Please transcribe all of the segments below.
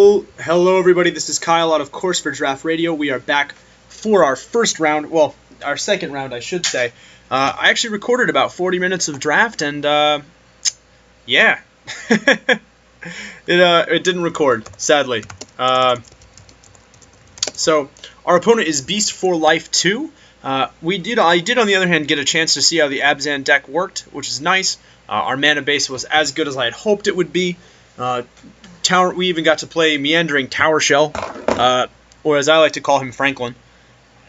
Hello everybody, this is Kyle out of Course for Draft Radio. We are back for our first round, well, our second round I should say. I actually recorded about 40 minutes of draft and, yeah. It didn't record, sadly. So, our opponent is Beast for Life 2. I did on the other hand get a chance to see how the Abzan deck worked, which is nice. Our mana base was as good as I had hoped it would be. We even got to play Meandering Tower Shell, or as I like to call him, Franklin,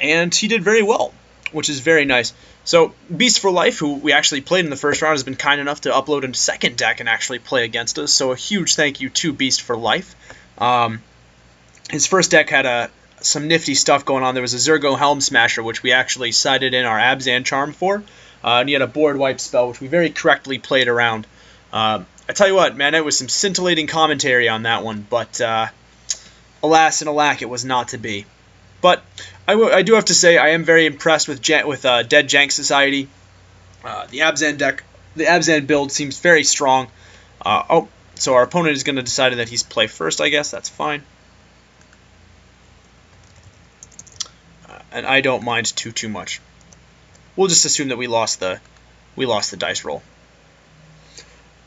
and he did very well, which is very nice. So Beast for Life, who we actually played in the first round, has been kind enough to upload a second deck and actually play against us, so a huge thank you to Beast for Life. His first deck had some nifty stuff going on. There was a Zergo Helm Smasher, which we actually sided in our Abzan Charm for, and he had a board wipe spell, which we very correctly played around. I tell you what, man, it was some scintillating commentary on that one, but alas and alack, it was not to be. But I do have to say I am very impressed with Dead Jank Society. The Abzan deck, the Abzan build seems very strong. So our opponent is going to decide that he's play first, I guess. That's fine. And I don't mind too much. We'll just assume that we lost the dice roll.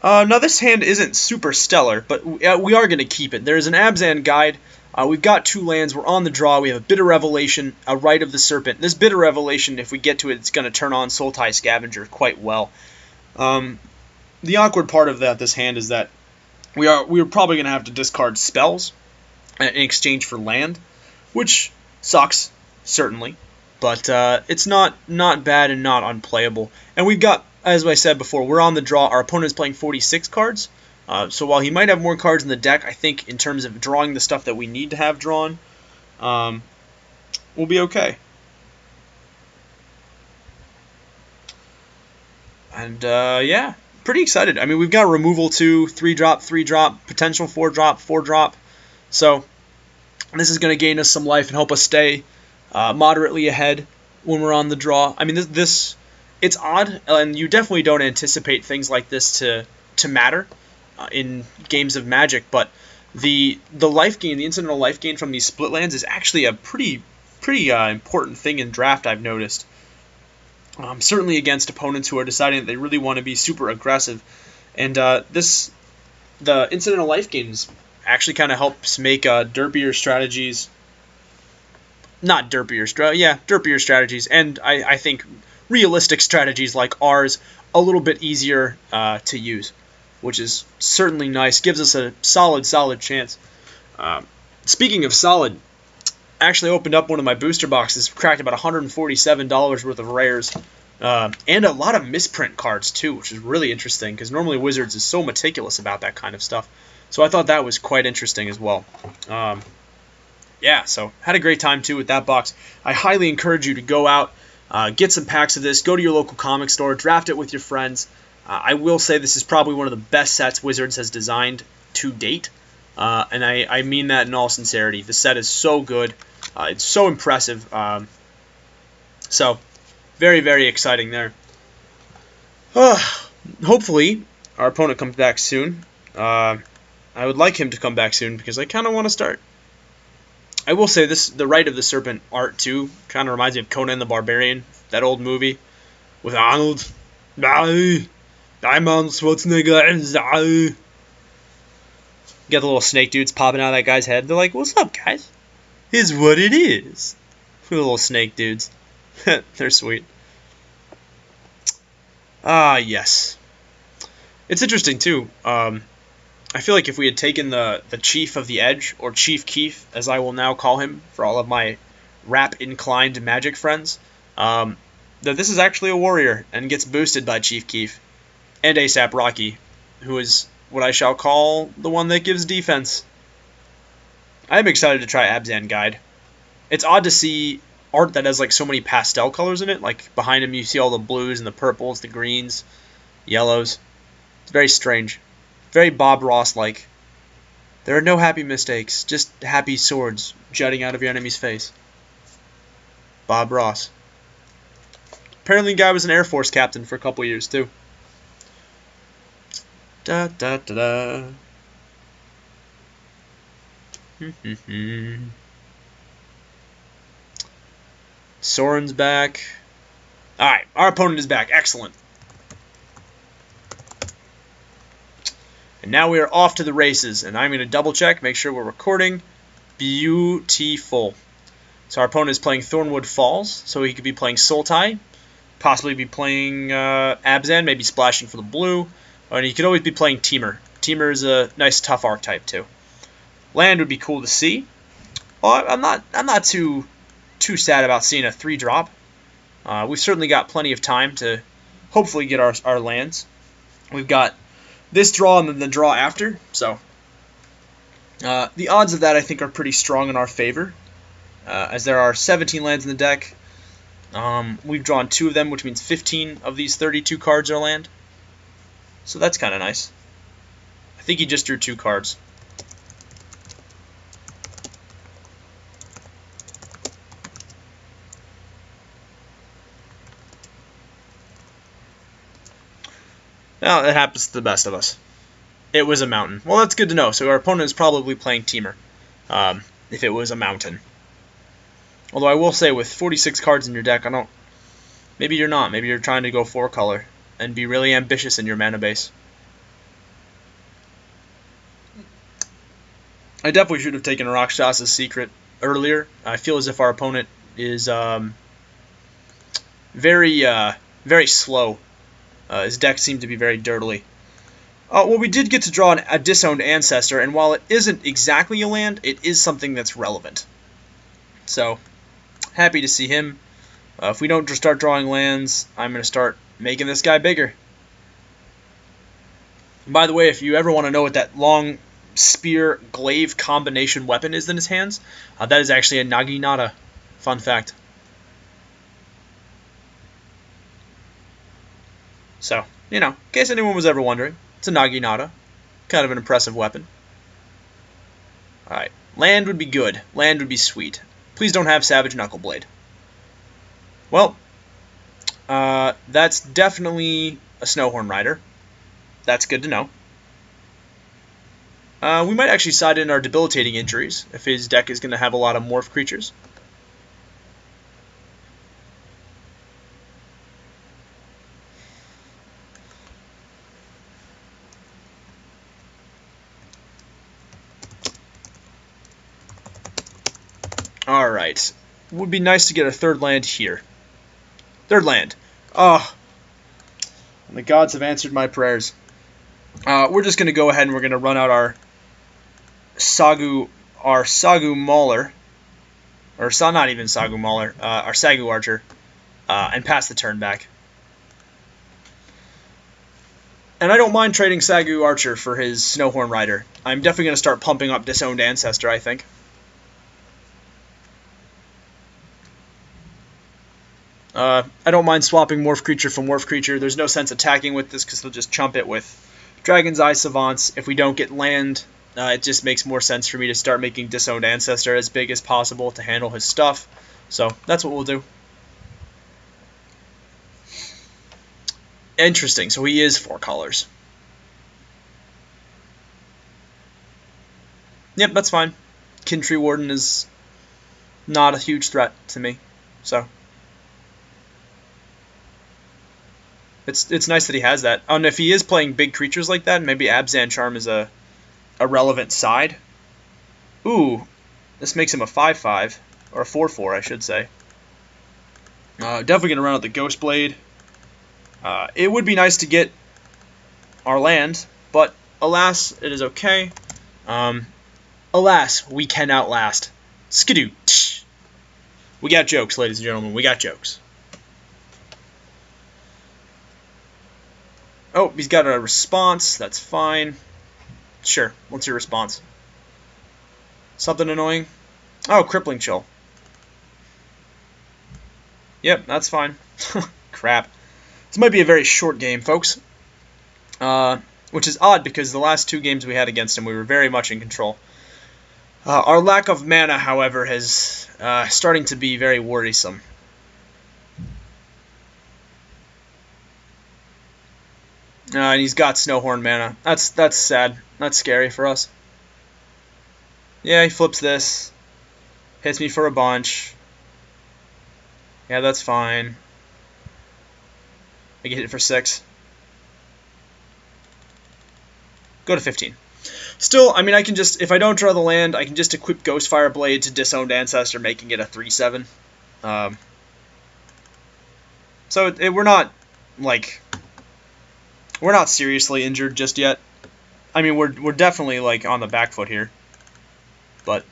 Now this hand isn't super stellar, but we are going to keep it. There's an Abzan guide. We've got 2 lands. We're on the draw. We have a Bitter Revelation, a Rite of the Serpent. This Bitter Revelation, if we get to it, it's going to turn on Sultai Scavenger quite well. The awkward part of this hand is that we're probably going to have to discard spells in exchange for land, which sucks, certainly. But it's not bad and not unplayable. And we've got, as I said before, we're on the draw. Our opponent is playing 46 cards. So while he might have more cards in the deck, I think in terms of drawing the stuff that we need to have drawn, we'll be okay. And yeah, pretty excited. I mean, we've got removal 2, 3-drop, 3-drop, potential 4-drop, 4-drop. So this is going to gain us some life and help us stay moderately ahead when we're on the draw. I mean, it's odd, and you definitely don't anticipate things like this to matter in games of Magic, but the life gain, the incidental life gain from these split lands is actually a pretty important thing in draft, I've noticed. Certainly against opponents who are deciding that they really want to be super aggressive, and the incidental life gains actually kind of helps make derpier strategies, derpier strategies, and I think realistic strategies like ours a little bit easier to use, which is certainly nice. Gives us a solid chance. Speaking of solid, I actually opened up one of my booster boxes, cracked about $147 worth of rares, and a lot of misprint cards too, which is really interesting because normally Wizards is so meticulous about that kind of stuff. So I thought that was quite interesting as well. Yeah, so had a great time too with that box. I highly encourage you to go out, get some packs of this, go to your local comic store, draft it with your friends. I will say this is probably one of the best sets Wizards has designed to date, and I mean that in all sincerity. The set is so good. It's so impressive. So, very exciting there. Hopefully, our opponent comes back soon. I would like him to come back soon because I kind of want to start. I will say the Rite of the Serpent art too kind of reminds me of Conan the Barbarian, that old movie with Arnold. I'm Arnold Schwarzenegger. Get the little snake dudes popping out of that guy's head. They're like, "What's up, guys? Here's what it is." The little snake dudes. They're sweet. Yes. It's interesting too. I feel like if we had taken the Chief of the Edge, or Chief Keef, as I will now call him for all of my rap-inclined Magic friends, that this is actually a warrior and gets boosted by Chief Keef and ASAP Rocky, who is what I shall call the one that gives defense. I'm excited to try Abzan Guide. It's odd to see art that has like so many pastel colors in it. Like behind him you see all the blues and the purples, the greens, yellows. It's very strange. Very Bob Ross-like. There are no happy mistakes, just happy swords jutting out of your enemy's face. Bob Ross. Apparently the guy was an Air Force captain for a couple years, too. Da da da da. Soren's back. Alright, our opponent is back. Excellent. And now we are off to the races, and I'm going to double check, make sure we're recording. Beautiful. So our opponent is playing Thornwood Falls, so he could be playing Sultai, possibly be playing Abzan, maybe splashing for the blue, and he could always be playing Temur. Temur is a nice tough archetype too. Land would be cool to see. Well, I'm not too sad about seeing a 3-drop. We've certainly got plenty of time to hopefully get our lands. We've got this draw and then the draw after, so the odds of that I think are pretty strong in our favor, as there are 17 lands in the deck. We've drawn 2 of them, which means 15 of these 32 cards are land, so that's kind of nice. I think he just drew 2 cards. Well, it happens to the best of us. It was a mountain. Well, that's good to know. So our opponent is probably playing Temur, if it was a mountain. Although I will say, with 46 cards in your deck, maybe you're not. Maybe you're trying to go 4-color and be really ambitious in your mana base. I definitely should have taken Rakshas's Secret earlier. I feel as if our opponent is very slow. His deck seemed to be very dirtily. Well, we did get to draw a Disowned Ancestor, and while it isn't exactly a land, it is something that's relevant. So, happy to see him. If we don't start drawing lands, I'm going to start making this guy bigger. And by the way, if you ever want to know what that long spear glaive combination weapon is in his hands, that is actually a Naginata. Fun fact. So, in case anyone was ever wondering, it's a Naginata. Kind of an impressive weapon. Alright, land would be good. Land would be sweet. Please don't have Savage Knuckleblade. Well, that's definitely a Snowhorn Rider. That's good to know. We might actually side in our Debilitating Injuries if his deck is going to have a lot of morph creatures. Alright. Would be nice to get a 3rd land here. 3rd land. Oh. The gods have answered my prayers. We're just going to go ahead and we're going to run out our Sagu Mauler. Or not even Sagu Mauler. Our Sagu Archer. And pass the turn back. And I don't mind trading Sagu Archer for his Snowhorn Rider. I'm definitely going to start pumping up Disowned Ancestor, I think. I don't mind swapping Morph Creature for Morph Creature. There's no sense attacking with this because he'll just chump it with Dragon's Eye Savants. If we don't get land, it just makes more sense for me to start making Disowned Ancestor as big as possible to handle his stuff. So that's what we'll do. Interesting. So he is 4 colors. Yep, that's fine. Kintree Warden is not a huge threat to me. So it's nice that he has that. And if he is playing big creatures like that, maybe Abzan Charm is a relevant side. Ooh, this makes him a 5/5, or a 4/4, I should say. Definitely going to run out the Ghost Blade. It would be nice to get our land, but alas, it is okay. Alas, we can outlast. Skidoo. We got jokes, ladies and gentlemen. We got jokes. Oh, he's got a response. That's fine. Sure. What's your response? Something annoying? Oh, Crippling Chill. Yep, that's fine. Crap. This might be a very short game, folks. Which is odd because the last 2 games we had against him, we were very much in control. Our lack of mana, however, is starting to be very worrisome. And he's got Snowhorn mana. That's sad. That's scary for us. Yeah, he flips this. Hits me for a bunch. Yeah, that's fine. I get hit for 6. Go to 15. Still, I mean, I can just, if I don't draw the land, I can just equip Ghostfire Blade to Disowned Ancestor, making it a 3/7. So we're not, like, we're not seriously injured just yet. I mean, we're definitely, like, on the back foot here. But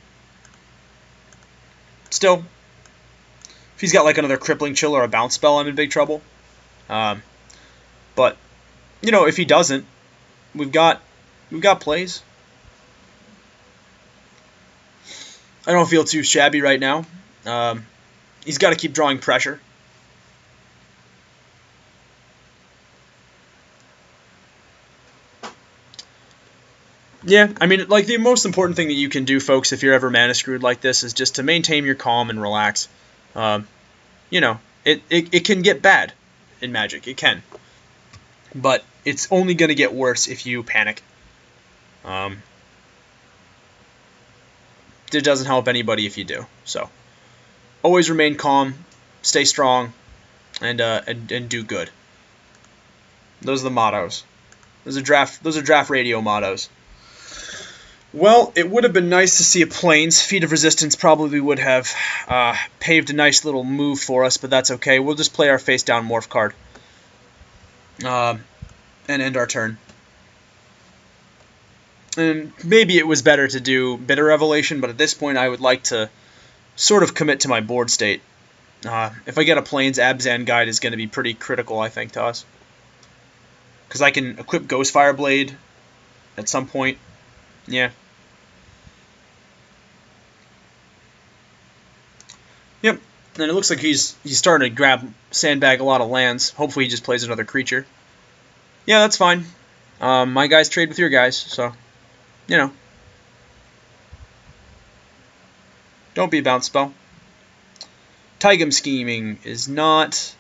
still, if he's got, like, another Crippling Chill or a Bounce Spell, I'm in big trouble. But, you know, if he doesn't, we've got plays. I don't feel too shabby right now. He's got to keep drawing pressure. Yeah, I mean, like, the most important thing that you can do, folks, if you're ever mana screwed like this, is just to maintain your calm and relax. You know, it can get bad in Magic. It can. But it's only going to get worse if you panic. It doesn't help anybody if you do. So, always remain calm, stay strong, and do good. Those are the mottos. Those are draft radio mottos. Well, it would have been nice to see a Plains. Feat of Resistance probably would have paved a nice little move for us, but that's okay. We'll just play our face-down Morph card and end our turn. And maybe it was better to do Bitter Revelation, but at this point I would like to sort of commit to my board state. If I get a Plains, Abzan Guide is going to be pretty critical, I think, to us. Because I can equip Ghostfire Blade at some point. Yeah. Yep. And it looks like he's starting to sandbag a lot of lands. Hopefully he just plays another creature. Yeah, that's fine. My guys trade with your guys, so, you know. Don't be a bounce spell. Taigam Scheming is not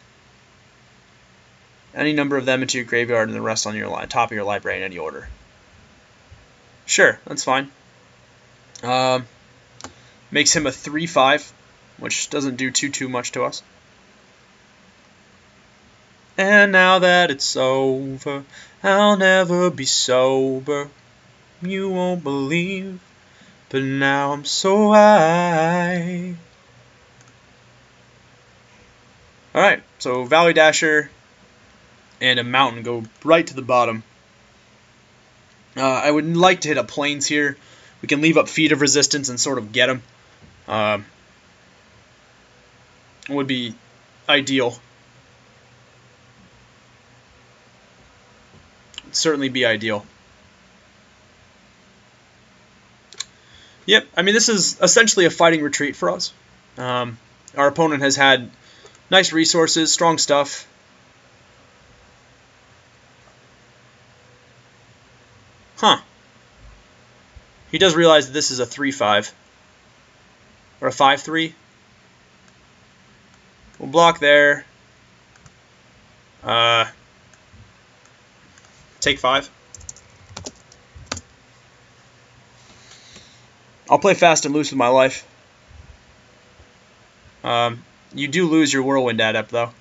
any number of them into your graveyard and the rest on your top of your library in any order. Sure, that's fine. Makes him a 3/5, which doesn't do too much to us. And now that it's over, I'll never be sober. You won't believe, but now I'm so high. Alright, so Valley Dasher and a Mountain go right to the bottom. I would like to hit a Plains here. We can leave up Feat of Resistance and sort of get him. Would be ideal. It'd certainly be ideal. Yep, I mean, this is essentially a fighting retreat for us. Our opponent has had nice resources, strong stuff. Huh. He does realize that this is a 3/5. Or a 5/3. We'll block there. Take 5. I'll play fast and loose with my life. You do lose your Whirlwind Adept, though.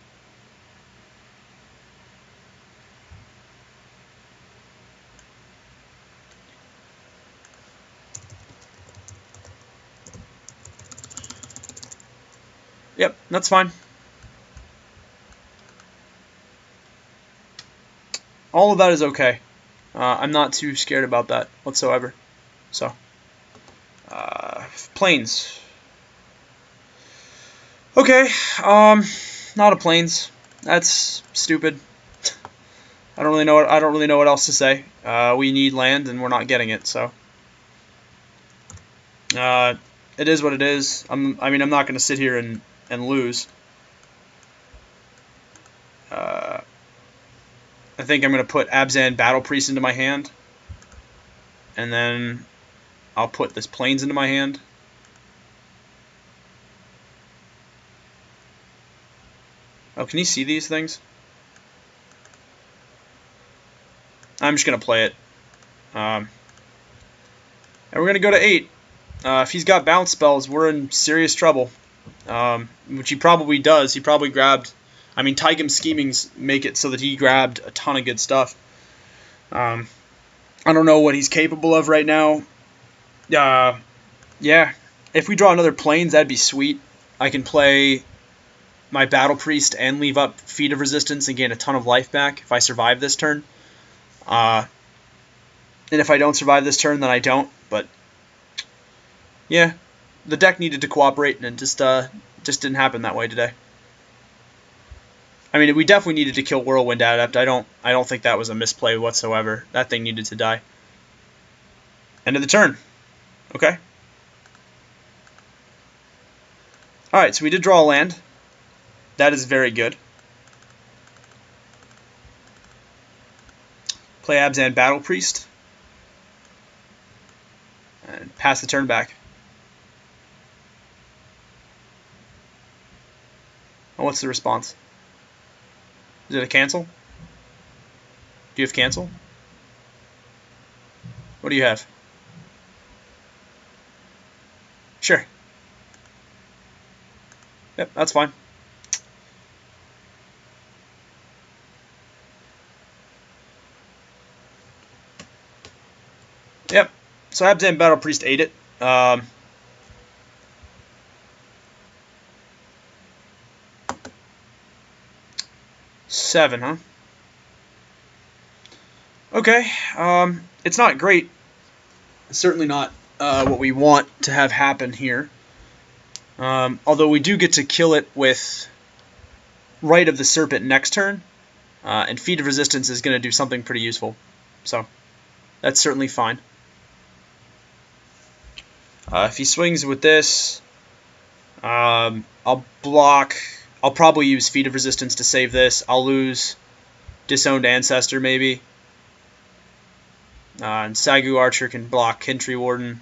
Yep, that's fine. All of that is okay. I'm not too scared about that whatsoever. So, Plains. Okay, not a Plains. That's stupid. I don't really know what else to say. We need land and we're not getting it, so it is what it is. I mean, I'm not going to sit here and lose. I think I'm going to put Abzan Battle Priest into my hand. And then I'll put this Plains into my hand. Oh, can you see these things? I'm just going to play it. And we're going to go to 8. If he's got bounce spells, we're in serious trouble. Which he probably does. He probably grabbed... I mean, Taigam Schemings make it so that he grabbed a ton of good stuff. I don't know what he's capable of right now. Yeah. If we draw another Plains, that'd be sweet. I can play my Battle Priest and leave up Feat of Resistance and gain a ton of life back if I survive this turn. And if I don't survive this turn, then I don't. But yeah, the deck needed to cooperate, and it just didn't happen that way today. I mean, we definitely needed to kill Whirlwind Adept. I don't think that was a misplay whatsoever. That thing needed to die. End of the turn. Okay. Alright, so we did draw a land. That is very good. Play Abzan Battle Priest. And pass the turn back. Oh, what's the response? Is it a cancel? Do you have cancel? What do you have? Sure. Yep, that's fine. Yep. So Abzan Battle Priest ate it. 7, huh? Okay. It's not great. It's certainly not what we want to have happen here. Although we do get to kill it with Rite of the Serpent next turn. And Feat of Resistance is going to do something pretty useful. So, that's certainly fine. If he swings with this, I'll block. I'll probably use Feat of Resistance to save this. I'll lose Disowned Ancestor, maybe. And Sagu Archer can block Kintry Warden.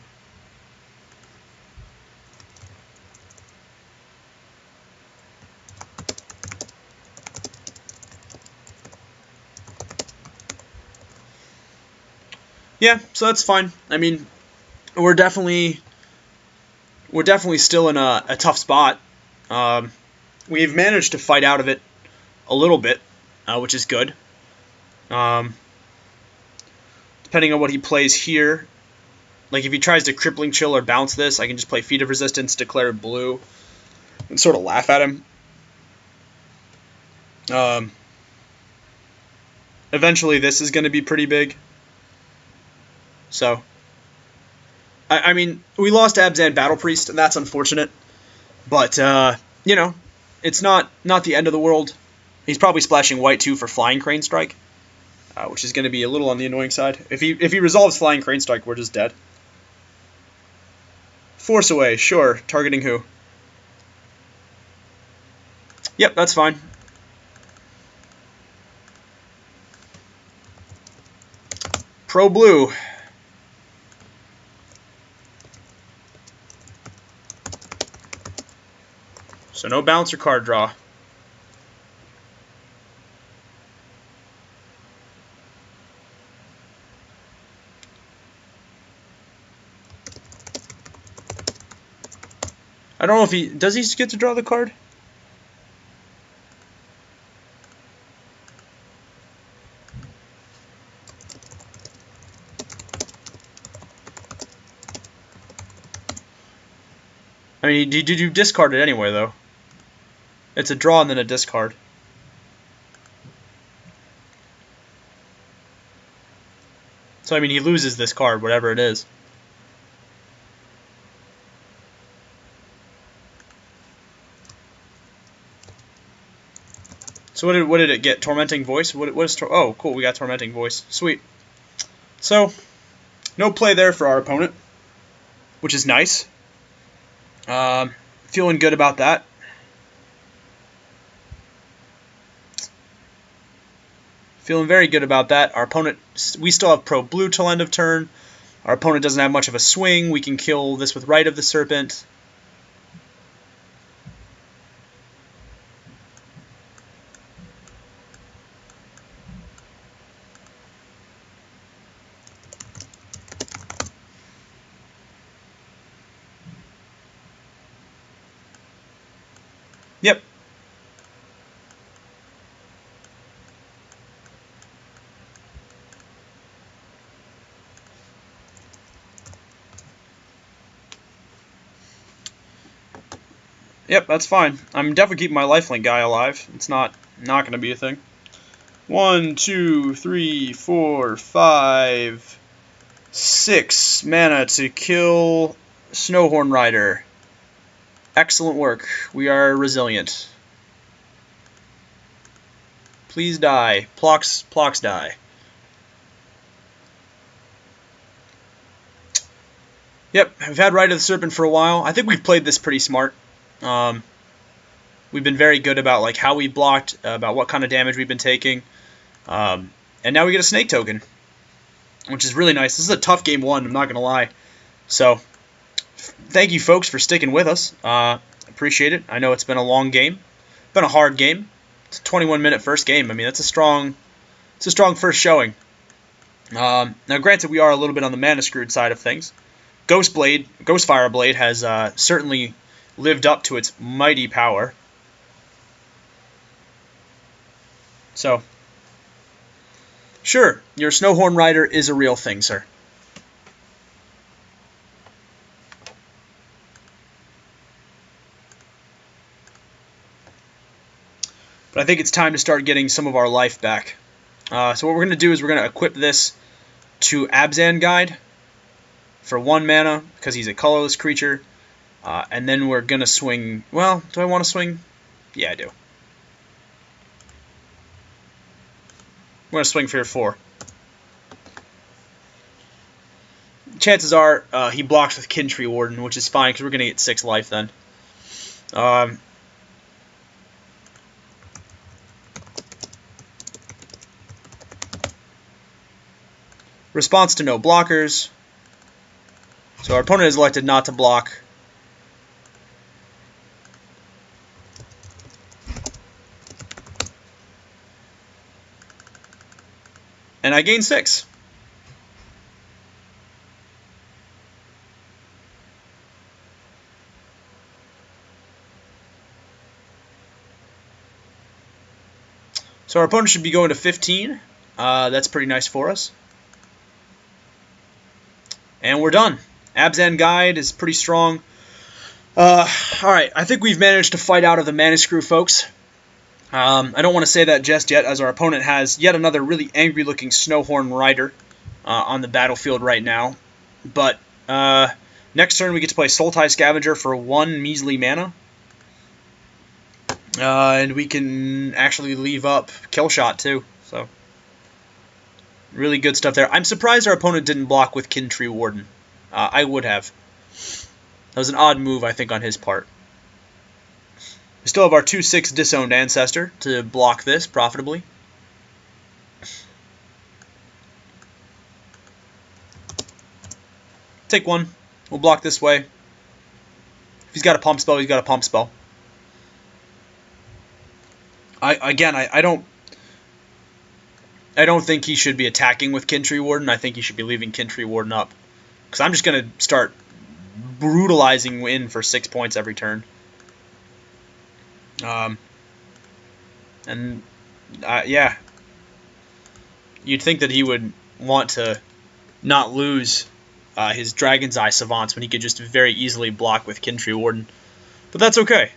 Yeah, so that's fine. I mean, we're definitely still in a tough spot. We've managed to fight out of it a little bit, which is good. Depending on what he plays here, like if he tries to Crippling Chill or bounce this, I can just play Feat of Resistance, declare blue, and sort of laugh at him. Eventually, this is going to be pretty big. So, I mean, we lost Abzan Battle Priest, and that's unfortunate. But, you know, it's not the end of the world. He's probably splashing white, too, for Flying Crane Strike, which is going to be a little on the annoying side. If he resolves Flying Crane Strike, we're just dead. Force Away, sure. Targeting who? Yep, that's fine. Pro Blue. So no bounce or card draw. I don't know if he... Does he get to draw the card? I mean, you discard it anyway, though. It's a draw and then a discard. So, I mean, he loses this card, whatever it is. So what did it get? Tormenting Voice? What is oh, cool, we got Tormenting Voice. Sweet. So, no play there for our opponent, which is nice. Feeling good about that. Feeling very good about that. Our opponent, we still have Pro Blue till end of turn. Our opponent doesn't have much of a swing. We can kill this with Rite of the Serpent. Yep. Yep, that's fine. I'm definitely keeping my lifelink guy alive. It's not going to be a thing. 1, 2, 3, 4, 5, 6 mana to kill Snowhorn Rider. Excellent work. We are resilient. Please die. Plox die. Yep, we've had Rite of the Serpent for a while. I think we've played this pretty smart. We've been very good about like how we blocked, about what kind of damage we've been taking. And now we get a snake token, which is really nice. This is a tough game one, I'm not going to lie. So, thank you folks for sticking with us. Appreciate it. I know it's been a long game. Been a hard game. It's a 21-minute first game. I mean, that's a strong first showing. Now, granted, we are a little bit on the mana screwed side of things. Ghostfire Blade has certainly lived up to its mighty power. So, sure, your Snowhorn Rider is a real thing, sir. But I think it's time to start getting some of our life back. So what we're going to do is we're going to equip this to Abzan Guide for 1 mana, because he's a colorless creature. And then we're going to swing... Well, do I want to swing? Yeah, I do. I'm going to swing for 4. Chances are he blocks with Kintree Warden, which is fine, because we're going to get 6 life then. Response to no blockers. So our opponent has elected not to block. And I gain 6. So our opponent should be going to 15. That's pretty nice for us. And we're done. Abzan Guide is pretty strong. Alright, I think we've managed to fight out of the mana screw, folks. I don't want to say that just yet, as our opponent has yet another really angry-looking Snowhorn Rider on the battlefield right now. But next turn we get to play Sultai Scavenger for 1 measly mana. And we can actually leave up Killshot, too. So, really good stuff there. I'm surprised our opponent didn't block with Kintree Warden. I would have. That was an odd move, I think, on his part. We still have our 2/6 Disowned Ancestor to block this profitably. Take 1. We'll block this way. If he's got a pump spell, he's got a pump spell. I don't think he should be attacking with Kintree Warden. I think he should be leaving Kintree Warden up. Because I'm just going to start brutalizing in for 6 points every turn. Yeah. You'd think that he would want to not lose his Dragon's Eye Savants when he could just very easily block with Kintree Warden. But that's okay.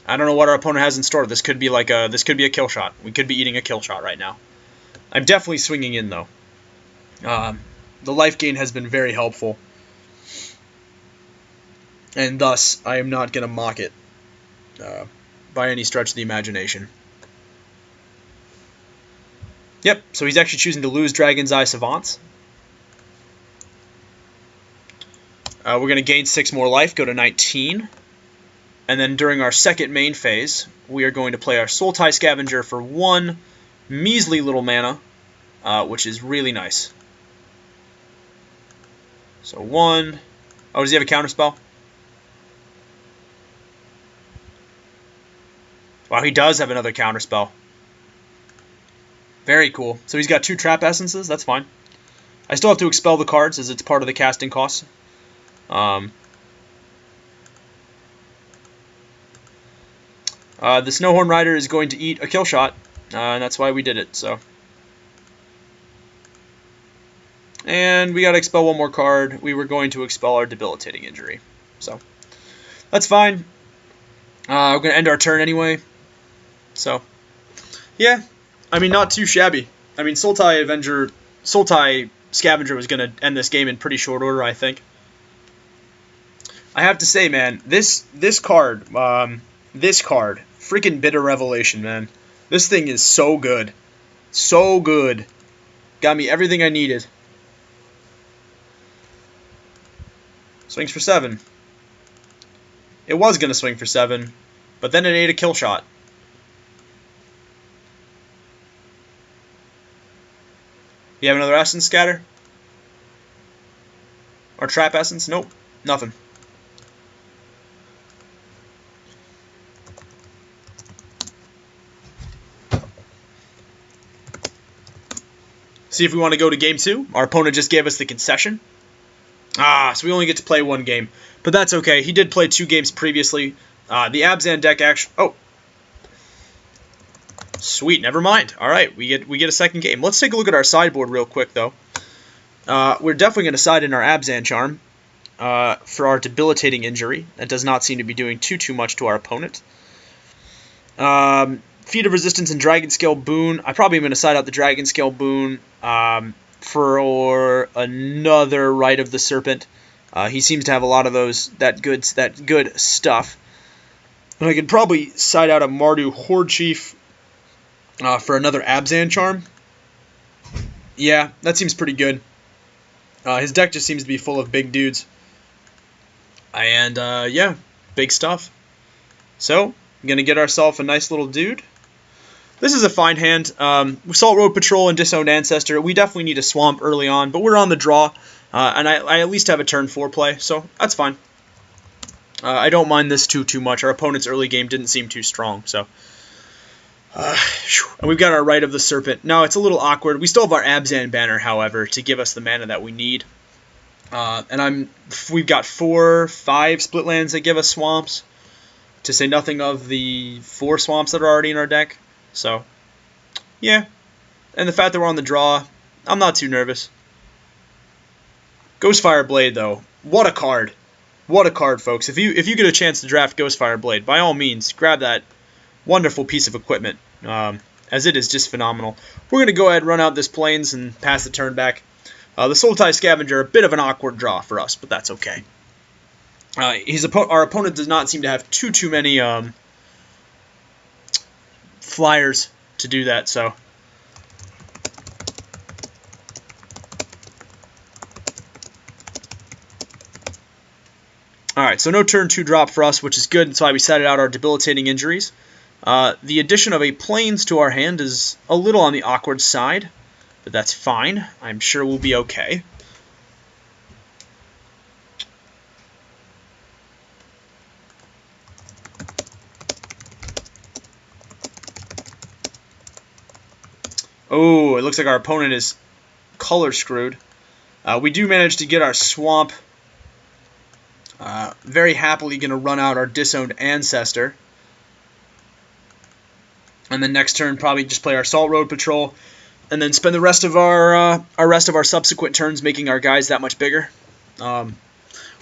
I don't know what our opponent has in store. This could be like a kill shot. We could be eating a kill shot right now. I'm definitely swinging in though. The life gain has been very helpful, and thus I am not going to mock it by any stretch of the imagination. Yep. So he's actually choosing to lose Dragon's Eye Savants. We're going to gain 6 more life, go to 19. And then during our second main phase, we are going to play our Sultai Scavenger for 1 measly little mana, which is really nice. So 1... Oh, does he have a counterspell? Wow, he does have another counterspell. Very cool. So he's got 2 Trap Essences, that's fine. I still have to expel the cards as it's part of the casting costs. The Snowhorn Rider is going to eat a kill shot, and that's why we did it. So, and we got to expel one more card. We were going to expel our Debilitating Injury, so that's fine. We're going to end our turn anyway. So, yeah, I mean, not too shabby. I mean, Sultai Scavenger was going to end this game in pretty short order, I think. I have to say, man, this card, freaking Bitter Revelation, man. This thing is so good. So good. Got me everything I needed. Swings for 7. It was going to swing for 7, but then it ate a kill shot. You have another Essence Scatter? Or Trap Essence? Nope. Nothing. See if we want to go to game 2. Our opponent just gave us the concession. So we only get to play 1 game. But that's okay. He did play 2 games previously. The Abzan deck actually... Oh. Sweet, never mind. Alright, we get a second game. Let's take a look at our sideboard real quick, though. We're definitely going to side in our Abzan Charm for our Debilitating Injury. That does not seem to be doing too much to our opponent. Feat of Resistance and Dragon Scale Boon. I probably am going to side out the Dragon Scale Boon for another Rite of the Serpent. He seems to have a lot of that good stuff. And I could probably side out a Mardu Horde Chief for another Abzan Charm. Yeah, that seems pretty good. His deck just seems to be full of big dudes. And, yeah, big stuff. So, I'm going to get ourselves a nice little dude. This is a fine hand. Salt Road Patrol and Disowned Ancestor. We definitely need a Swamp early on, but we're on the draw. And I at least have a turn 4 play, so that's fine. I don't mind this too much. Our opponent's early game didn't seem too strong, so... and we've got our Rite of the Serpent. Now, it's a little awkward. We still have our Abzan banner, however, to give us the mana that we need. And we've got 5 split lands that give us swamps, to say nothing of the 4 swamps that are already in our deck. So, yeah. And the fact that we're on the draw, I'm not too nervous. Ghostfire Blade, though. What a card. What a card, folks. If you get a chance to draft Ghostfire Blade, by all means, grab that wonderful piece of equipment, as it is just phenomenal. We're going to go ahead and run out this Plains and pass the turn back. The Sultai Scavenger, a bit of an awkward draw for us, but that's okay. Our opponent does not seem to have too many flyers to do that, so... Alright, so no turn 2 drop for us, which is good. That's why we sided out our Debilitating Injuries. The addition of a Plains to our hand is a little on the awkward side, but that's fine. I'm sure we'll be okay. Oh, it looks like our opponent is color screwed. We do manage to get our Swamp. Very happily going to run out our Disowned Ancestor. And then next turn, probably just play our Salt Road Patrol, and then spend the rest of our subsequent turns making our guys that much bigger.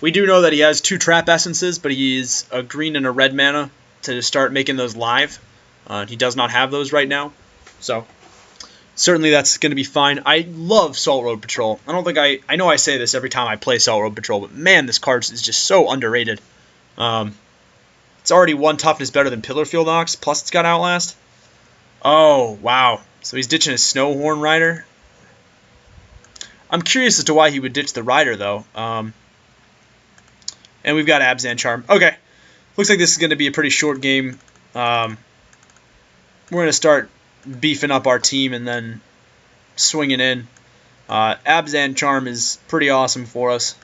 We do know that he has 2 Trap Essences, but he's a green and a red mana to start making those live. He does not have those right now, so certainly that's going to be fine. I love Salt Road Patrol. I know I say this every time I play Salt Road Patrol, but man, this card is just so underrated. It's already 1 toughness better than Pillarfield Ox, plus it's got Outlast. Oh, wow. So he's ditching his Snowhorn Rider. I'm curious as to why he would ditch the Rider, though. And we've got Abzan Charm. Okay. Looks like this is going to be a pretty short game. We're going to start beefing up our team and then swinging in. Abzan Charm is pretty awesome for us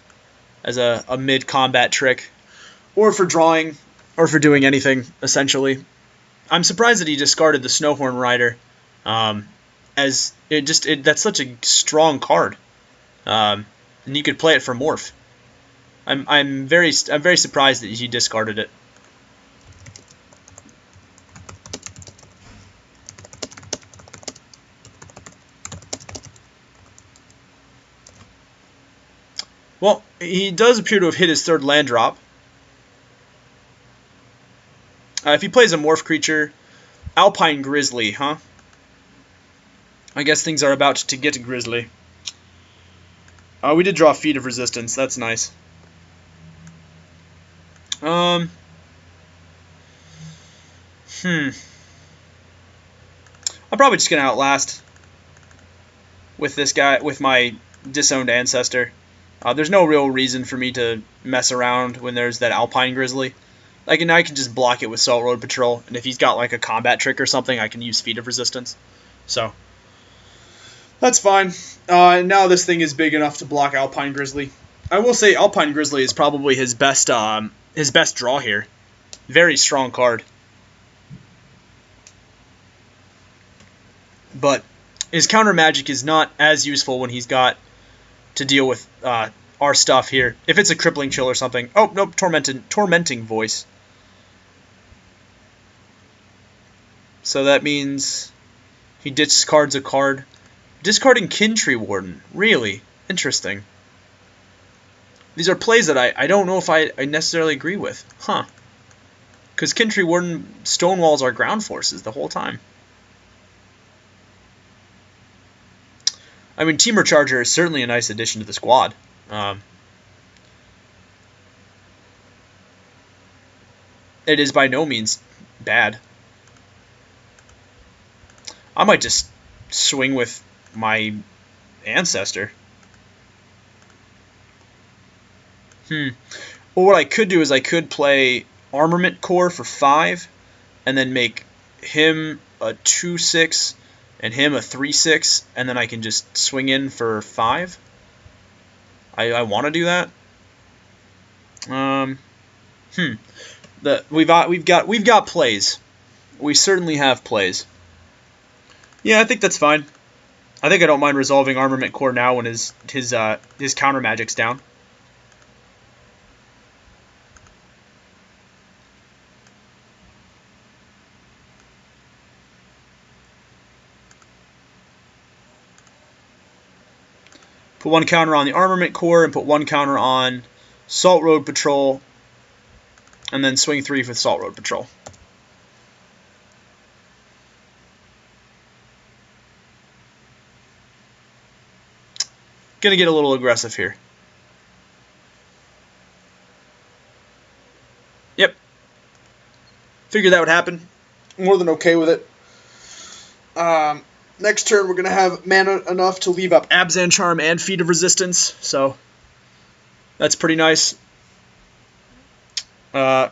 as a mid-combat trick. Or for drawing, or for doing anything, essentially. I'm surprised that he discarded the Snowhorn Rider, as that's such a strong card, and you could play it for Morph. I'm very surprised that he discarded it. Well, he does appear to have hit his third land drop. If he plays a morph creature, Alpine Grizzly, huh? I guess things are about to get grizzly. We did draw Feet of Resistance. That's nice. I'm probably just gonna outlast with this guy, with my disowned ancestor. There's no real reason for me to mess around when there's that Alpine Grizzly. I can just block it with Salt Road Patrol, and if he's got like a combat trick or something, I can use Feet of Resistance. So that's fine. Now this thing is big enough to block Alpine Grizzly. I will say Alpine Grizzly is probably his best draw here. Very strong card. But his counter magic is not as useful when he's got to deal with our stuff here. If it's a Crippling Chill or something. Oh, nope, Tormenting Voice. So that means he discards a card. Discarding Kintree Warden. Really? Interesting. These are plays that I don't know if I necessarily agree with. Huh. Because Kintree Warden stonewalls our ground forces the whole time. I mean, Temur Charger is certainly a nice addition to the squad. It is by no means bad. I might just swing with my ancestor. Well, what I could do is I could play Armament Core for 5, and then make him a 2/6 and him a 3/6, and then I can just swing in for 5. I want to do that. We've got plays. We certainly have plays. Yeah, I think that's fine. I think I don't mind resolving Armament Core now when his counter magic's down. Put one counter on the Armament Core and put one counter on Salt Road Patrol, and then swing 3 for Salt Road Patrol. Gonna get a little aggressive here. Yep. Figured that would happen. More than okay with it. Next turn, we're going to have mana enough to leave up Abzan Charm and Feet of Resistance, so that's pretty nice. I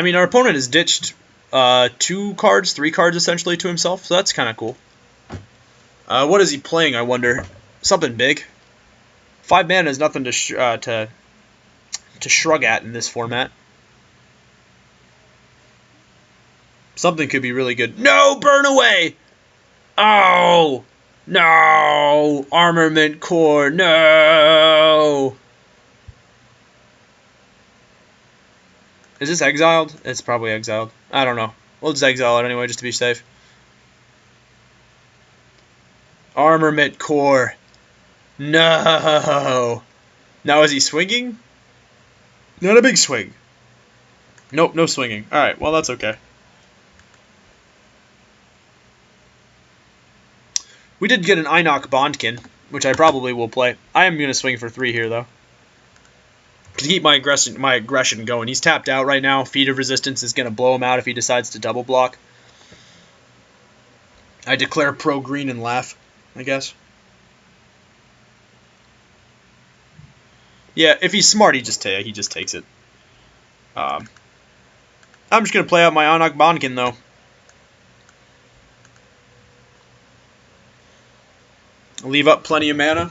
mean, our opponent has ditched 3 cards essentially to himself, so that's kind of cool. What is he playing, I wonder? Something big. 5 mana is nothing to shrug at in this format. Something could be really good. No, burn away! Oh! No! Armament Core, no! Is this exiled? It's probably exiled. I don't know. We'll just exile it anyway, just to be safe. Armament Core. No! Now is he swinging? Not a big swing. Nope, no swinging. Alright, well that's okay. We did get an Einok Bondkin, which I probably will play. I am going to swing for 3 here, though. To keep my aggression going. He's tapped out right now. Feet of Resistance is going to blow him out if he decides to double block. I declare pro-green and laugh, I guess. Yeah, if he's smart, he just takes it. I'm just going to play out my Einok Bondkin, though. Leave up plenty of mana.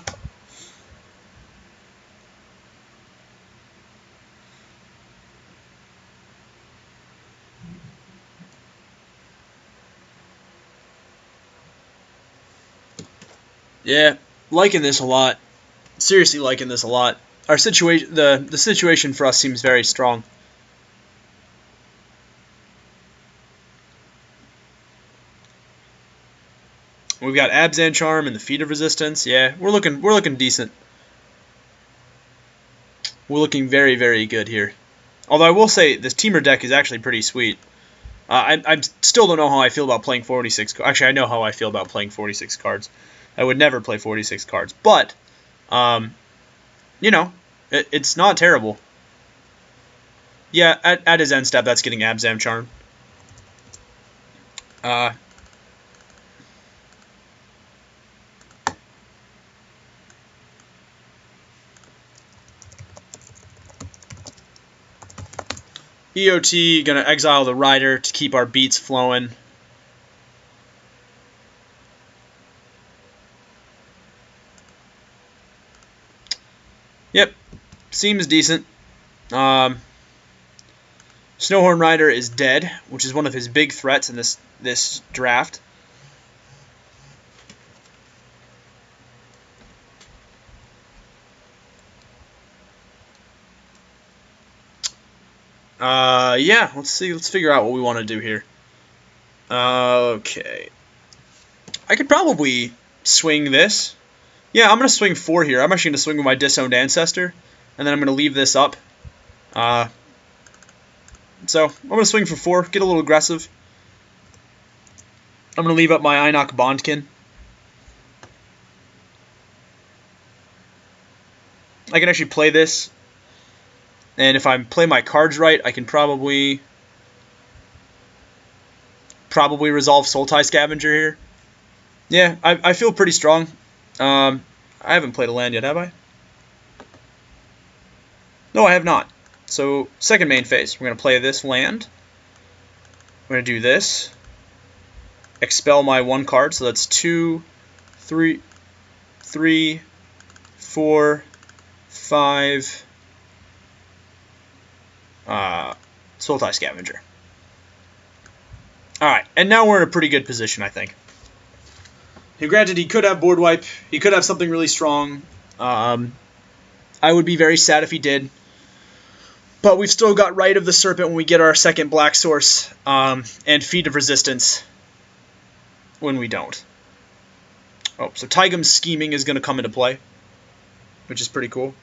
Yeah, liking this a lot. Seriously liking this a lot. Our situation, the situation for us seems very strong. We've got Abzan Charm and the Feat of Resistance. Yeah, we're looking decent. We're looking very, very good here. Although I will say this Teamer deck is actually pretty sweet. I still don't know how I feel about playing 46. Actually, I know how I feel about playing 46 cards. I would never play 46 cards, but you know, it's not terrible. Yeah, at his end step, that's getting Abzan Charm. EOT, gonna exile the Rider to keep our beats flowing. Yep, seems decent. Snowhorn Rider is dead, which is one of his big threats in this draft. Yeah, let's see. Let's figure out what we want to do here. Okay. I could probably swing this. Yeah, I'm going to swing 4 here. I'm actually going to swing with my Disowned Ancestor, and then I'm going to leave this up. So, I'm going to swing for 4, get a little aggressive. I'm going to leave up my Einok Bondkin. I can actually play this. And if I play my cards right, I can probably resolve Sultai Scavenger here. Yeah, I feel pretty strong. I haven't played a land yet, have I? No, I have not. So, second main phase. We're going to play this land. We're going to do this. Expel my 1 card, so that's 2, 3, 4, 5... Sultai Scavenger. Alright, and now we're in a pretty good position, I think. Granted, he could have board wipe. He could have something really strong. I would be very sad if he did. But we've still got Rite of the Serpent when we get our second black source, and Feat of Resistance when we don't. Oh, so Taigum's Scheming is going to come into play, which is pretty cool.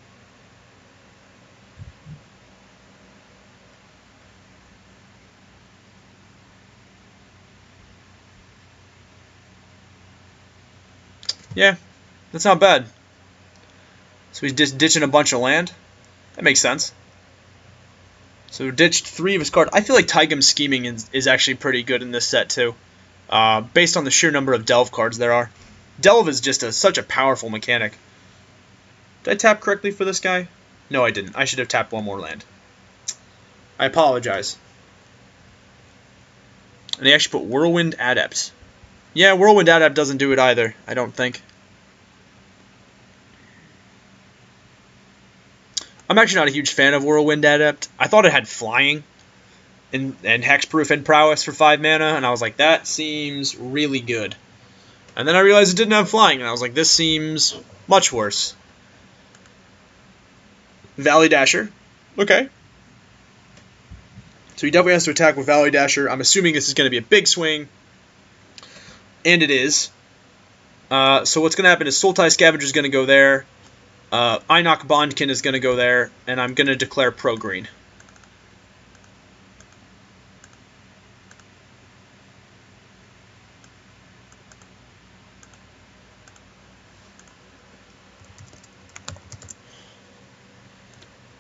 Yeah, that's not bad. So he's just ditching a bunch of land. That makes sense. So ditched 3 of his cards. I feel like Taigum's Scheming is actually pretty good in this set too, based on the sheer number of Delve cards there are. Delve is just such a powerful mechanic. Did I tap correctly for this guy? No, I didn't. I should have tapped 1 more land. I apologize. And they actually put Whirlwind Adept. Yeah, Whirlwind Adept doesn't do it either, I don't think. I'm actually not a huge fan of Whirlwind Adept. I thought it had flying and hexproof and prowess for 5 mana, and I was like, that seems really good. And then I realized it didn't have flying, and I was like, this seems much worse. Valley Dasher. Okay. So he definitely has to attack with Valley Dasher. I'm assuming this is going to be a big swing. And it is. So what's going to happen is Sultai Scavenger is going to go there. Einok Bondkin is going to go there. And I'm going to declare pro-green.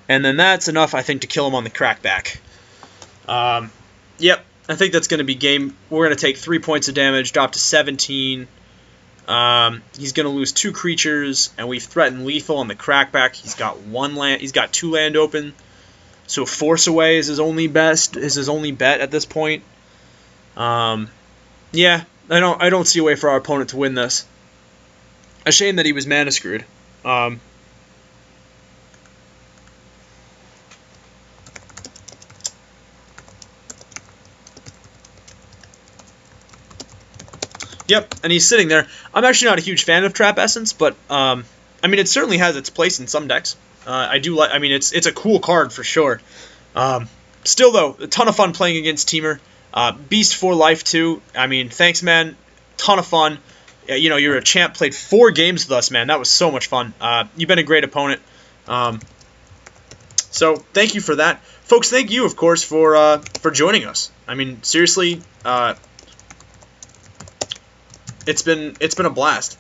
And then that's enough, I think, to kill him on the crackback. Yep. I think that's going to be game. We're going to take 3 points of damage, drop to 17. He's going to lose 2 creatures, and we've threatened lethal on the crackback. He's got 1 land. He's got 2 land open, so Force Away is his only bet at this point. Yeah, I don't see a way for our opponent to win this. A shame that he was mana screwed. Yep, and he's sitting there. I'm actually not a huge fan of Trap Essence, but I mean, it certainly has its place in some decks. I do like. I mean, it's a cool card for sure. Still though, a ton of fun playing against Teamer. Beast for life too. I mean, thanks, man. Ton of fun. You know, you're a champ. Played 4 games with us, man. That was so much fun. You've been a great opponent. So thank you for that, folks. Thank you, of course, for joining us. I mean, seriously, it's been a blast.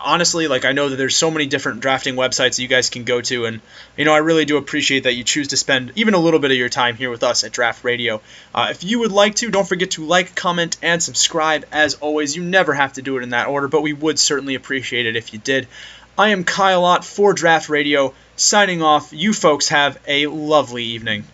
Honestly, like, I know that there's so many different drafting websites that you guys can go to, and you know, I really do appreciate that you choose to spend even a little bit of your time here with us at Draft Radio. If you would like to, don't forget to like, comment, and subscribe. As always, you never have to do it in that order, but we would certainly appreciate it if you did. I am Kyle Ott for Draft Radio, signing off. You folks have a lovely evening.